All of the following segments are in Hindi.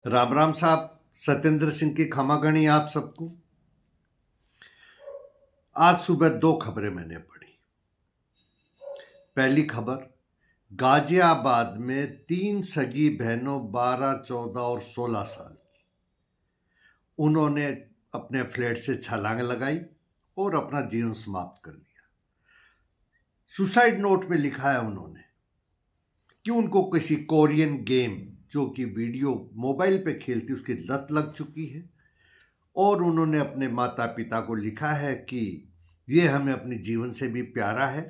राम राम साहब। सत्येंद्र सिंह की खमागणी आप सबको। आज सुबह दो खबरें मैंने पढ़ी। पहली खबर, गाजियाबाद में 3 सगी बहनों 12, 14 और 16 साल की, उन्होंने अपने फ्लैट से छलांग लगाई और अपना जीवन समाप्त कर लिया। सुसाइड नोट में लिखा है उन्होंने कि उनको किसी कोरियन गेम जो कि वीडियो मोबाइल पे खेलती उसकी लत लग चुकी है, और उन्होंने अपने माता पिता को लिखा है कि ये हमें अपने जीवन से भी प्यारा है,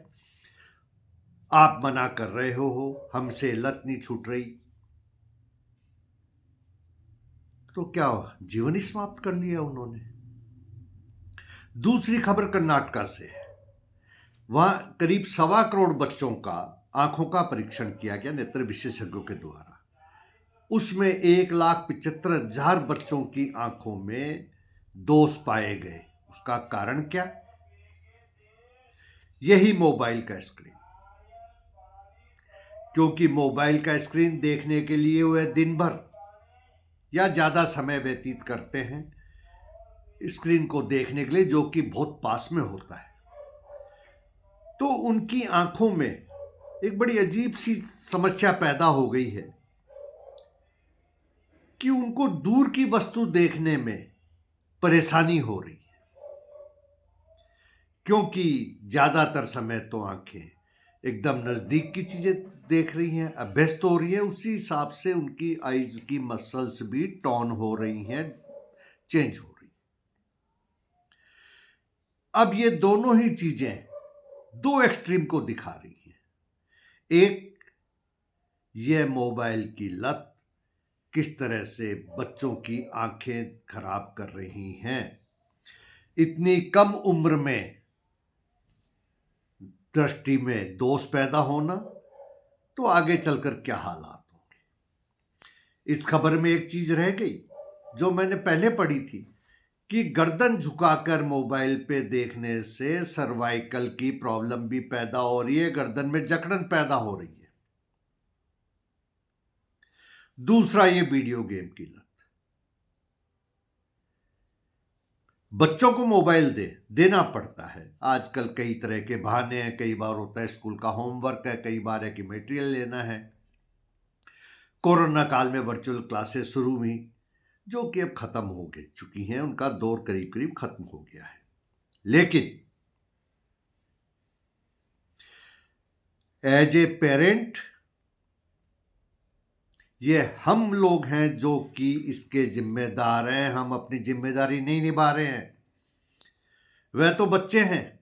आप मना कर रहे हो, हमसे लत नहीं छूट रही। तो क्या जीवन ही समाप्त कर लिया उन्होंने। दूसरी खबर कर्नाटका से है। वहां करीब 1.25 करोड़ बच्चों का आंखों का परीक्षण किया गया नेत्र विशेषज्ञों के द्वारा। उसमें 1,75,000 बच्चों की आंखों में दोष पाए गए। उसका कारण क्या? यही मोबाइल का स्क्रीन। क्योंकि मोबाइल का स्क्रीन देखने के लिए वह दिन भर या ज़्यादा समय व्यतीत करते हैं स्क्रीन को देखने के लिए, जो कि बहुत पास में होता है। तो उनकी आंखों में एक बड़ी अजीब सी समस्या पैदा हो गई है कि उनको दूर की वस्तु देखने में परेशानी हो रही है, क्योंकि ज़्यादातर समय तो आंखें एकदम नज़दीक की चीज़ें देख रही हैं, अभ्यस्त हो रही है। उसी हिसाब से उनकी आईज की मसल्स भी टॉन हो रही हैं, चेंज हो रही। अब ये दोनों ही चीजें दो एक्सट्रीम को दिखा रही हैं। एक, ये मोबाइल की लत किस तरह से बच्चों की आंखें खराब कर रही हैं। इतनी कम उम्र में दृष्टि में दोष पैदा होना, तो आगे चलकर क्या हालात होंगे। इस खबर में एक चीज रह गई जो मैंने पहले पढ़ी थी कि गर्दन झुकाकर मोबाइल पे देखने से सर्वाइकल की प्रॉब्लम भी पैदा हो रही है, गर्दन में जकड़न पैदा हो रही है। दूसरा, ये वीडियो गेम की लत। बच्चों को मोबाइल देना पड़ता है आजकल, कई तरह के बहाने हैं। कई बार होता है स्कूल का होमवर्क है, कई बार है कि मटेरियल लेना है। कोरोना काल में वर्चुअल क्लासेस शुरू हुई, जो कि अब खत्म हो चुकी हैं, उनका दौर करीब करीब खत्म हो गया है। लेकिन एज ए पेरेंट, ये हम लोग हैं जो कि इसके जिम्मेदार हैं। हम अपनी जिम्मेदारी नहीं निभा रहे हैं, वह तो बच्चे हैं।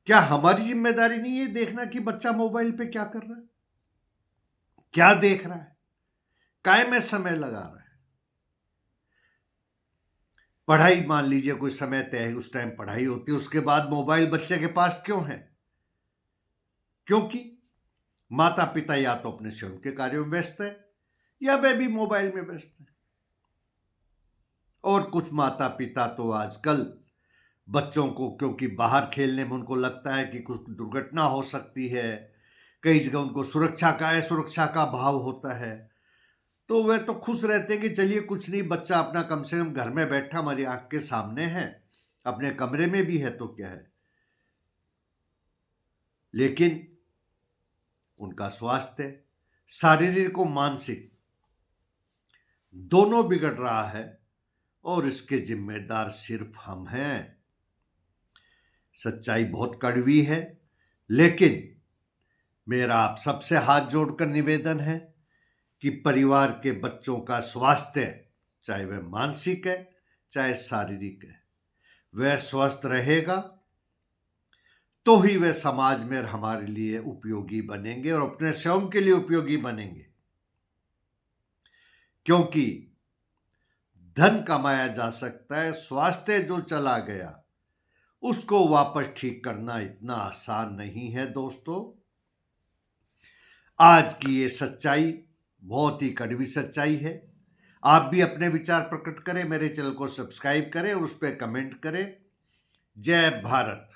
क्या हमारी जिम्मेदारी नहीं है देखना कि बच्चा मोबाइल पे क्या कर रहा है, क्या देख रहा है, काय में समय लगा रहा है। पढ़ाई, मान लीजिए कोई समय तय है, उस टाइम पढ़ाई होती है, उसके बाद मोबाइल बच्चे के पास क्यों है? क्योंकि माता पिता या तो अपने स्वयं के कार्यों में व्यस्त है या वे भी मोबाइल में व्यस्त है। और कुछ माता पिता तो आजकल बच्चों को, क्योंकि बाहर खेलने में उनको लगता है कि कुछ दुर्घटना हो सकती है, कई जगह उनको सुरक्षा का भाव होता है, तो वे तो खुश रहते हैं कि चलिए कुछ नहीं, बच्चा अपना कम से कम घर में बैठा हमारी आंख के सामने है, अपने कमरे में भी है, तो क्या है। लेकिन उनका स्वास्थ्य, शारीरिक और मानसिक दोनों बिगड़ रहा है, और इसके जिम्मेदार सिर्फ हम हैं। सच्चाई बहुत कड़वी है, लेकिन मेरा आप सबसे हाथ जोड़कर निवेदन है कि परिवार के बच्चों का स्वास्थ्य, चाहे वह मानसिक है चाहे शारीरिक है, वह स्वस्थ रहेगा तो ही वह समाज में हमारे लिए उपयोगी बनेंगे और अपने स्वयं के लिए उपयोगी बनेंगे। क्योंकि धन कमाया जा सकता है, स्वास्थ्य जो चला गया उसको वापस ठीक करना इतना आसान नहीं है दोस्तों। आज की ये सच्चाई बहुत ही कड़वी सच्चाई है। आप भी अपने विचार प्रकट करें, मेरे चैनल को सब्सक्राइब करें और उस पर कमेंट करें। जय भारत।